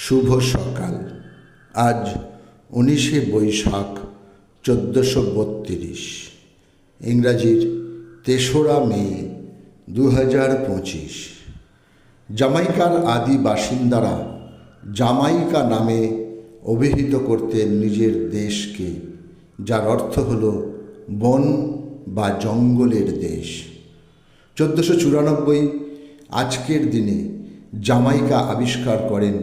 শুভ সকাল। আজ 19শে বৈশাখ 1432, ইংরাজির 3রা মে 2025। জামাইকার আদি বাসিন্দারা জামাইকা নামে অভিহিত করতেন নিজের দেশকে, যার অর্থ হল বন বা জঙ্গলের দেশ। 1494 আজকের দিনে জামাইকা আবিষ্কার করেন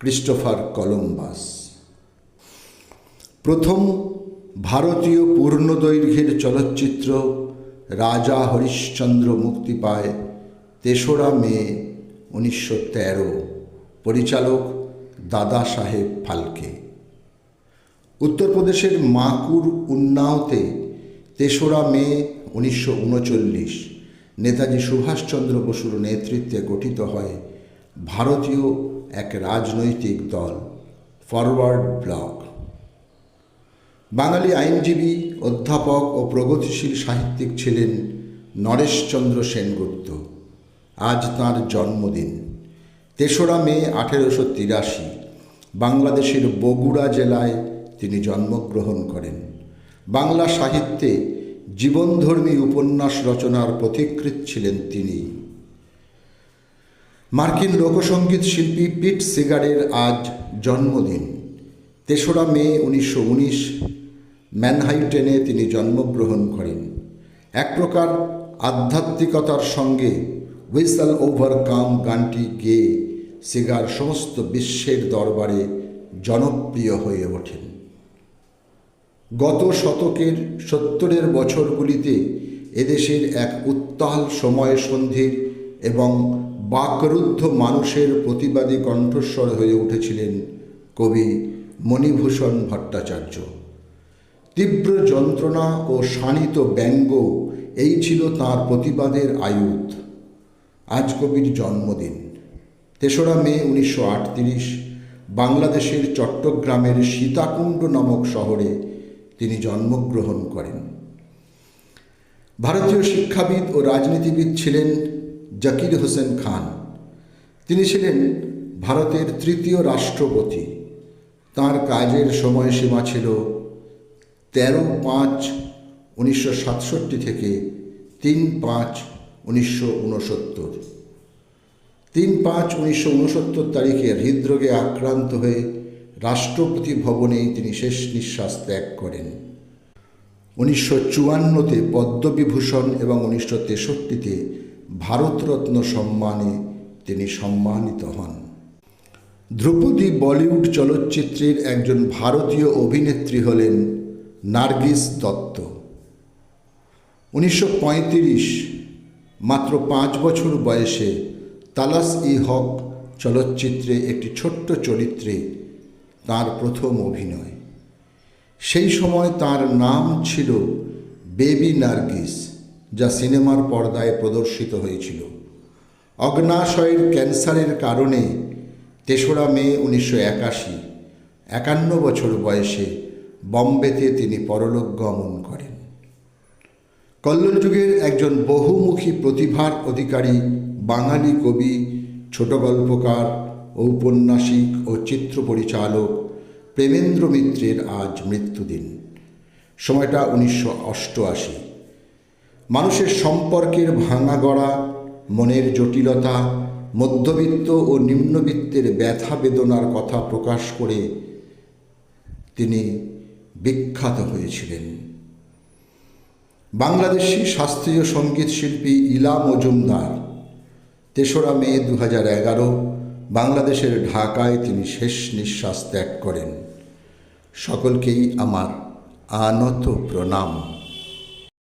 ক্রিস্টোফার কলম্বাস। প্রথম ভারতীয় পূর্ণদৈর্ঘ্যের চলচ্চিত্র রাজা হরিশ্চন্দ্র মুক্তি পায় 3রা মে 1913, পরিচালক দাদা সাহেব ফালকে। উত্তরপ্রদেশের মাকুর উন্নাওতে 3রা মে 1939 নেতাজি সুভাষচন্দ্র বসুর নেতৃত্বে গঠিত হয় ভারতীয় এক রাজনৈতিক দল ফরওয়ার্ড ব্লক। বাঙালি আইনজীবী, অধ্যাপক ও প্রগতিশীল সাহিত্যিক ছিলেন নরেশচন্দ্র সেনগুপ্ত। আজ তাঁর জন্মদিন। 3রা মে 1883 বাংলাদেশের বগুড়া জেলায় তিনি জন্মগ্রহণ করেন। বাংলা সাহিত্যে জীবনধর্মী উপন্যাস রচনার পথিকৃৎ ছিলেন তিনি। মার্কিন লোকসঙ্গীত শিল্পী পিট সিগারের আজ জন্মদিন। 3রা মে 1919 ম্যানহাইটেনে তিনি জন্মগ্রহণ করেন। এক প্রকার আধ্যাত্মিকতার সঙ্গে হুইসল ওভারকাম গানটি গেয়ে সিগার সমস্ত বিশ্বের দরবারে জনপ্রিয় হয়ে ওঠেন। গত শতকের 70-এর বছরগুলিতে এদেশের এক উত্তাল সময়সন্ধির এবং বাকরুদ্ধ মানুষের প্রতিবাদী কণ্ঠস্বর হয়ে উঠেছিলেন কবি মণিভূষণ ভট্টাচার্য। তীব্র যন্ত্রণা ও শাণিত ব্যঙ্গ এই ছিল তাঁর প্রতিবাদের আয়ুধ। আজ কবির জন্মদিন। 3রা মে 1938 বাংলাদেশের চট্টগ্রামের সীতাকুণ্ড নামক শহরে তিনি জন্মগ্রহণ করেন। ভারতীয় শিক্ষাবিদ ও রাজনীতিবিদ ছিলেন জাকির হোসেন খান। তিনি ছিলেন ভারতের 3য় রাষ্ট্রপতি। তাঁর কাজের সময়সীমা ছিল 13/5/1967 থেকে 3/5/1969। 3/5/1969 তারিখে হৃদরোগে আক্রান্ত হয়ে রাষ্ট্রপতি ভবনেই তিনি শেষ নিঃশ্বাস ত্যাগ করেন। 1954-তে পদ্মবিভূষণ এবং 1963-তে ভারতরত্ন সম্মানে তিনি সম্মানিত হন। ধ্রুপদী বলিউড চলচ্চিত্রের একজন ভারতীয় অভিনেত্রী হলেন নার্গিস দত্ত। 1935 মাত্র 5 বছর বয়সে তালাশ-ই-হক চলচ্চিত্রে একটি ছোট্ট চরিত্রে তাঁর প্রথম অভিনয়। সেই সময় তাঁর নাম ছিল বেবি নার্গিস, যা সিনেমার পর্দায় প্রদর্শিত হয়েছিল। অগ্নাশয়ের ক্যান্সারের কারণে 3রা মে 1981 51 বছর বয়সে বম্বেতে তিনি পরলোক গমন করেন। কল্লোলযুগের একজন বহুমুখী প্রতিভার অধিকারী বাঙালি কবি, ছোট গল্পকার, ঔপন্যাসিক ও চিত্র পরিচালক প্রেমেন্দ্র মিত্রের আজ মৃত্যুদিন। সময়টা 1988। মানুষের সম্পর্কের ভাঙা গড়া, মনের জটিলতা, মধ্যবিত্ত ও নিম্নবিত্তের ব্যথা বেদনার কথা প্রকাশ করে তিনি বিখ্যাত হয়েছিলেন। বাংলাদেশি শাস্ত্রীয় সঙ্গীত শিল্পী ইলা মজুমদার। 3রা মে 2011 বাংলাদেশের ঢাকায় তিনি শেষ নিঃশ্বাস ত্যাগ করেন। সকলকেই আমার আনত প্রণাম।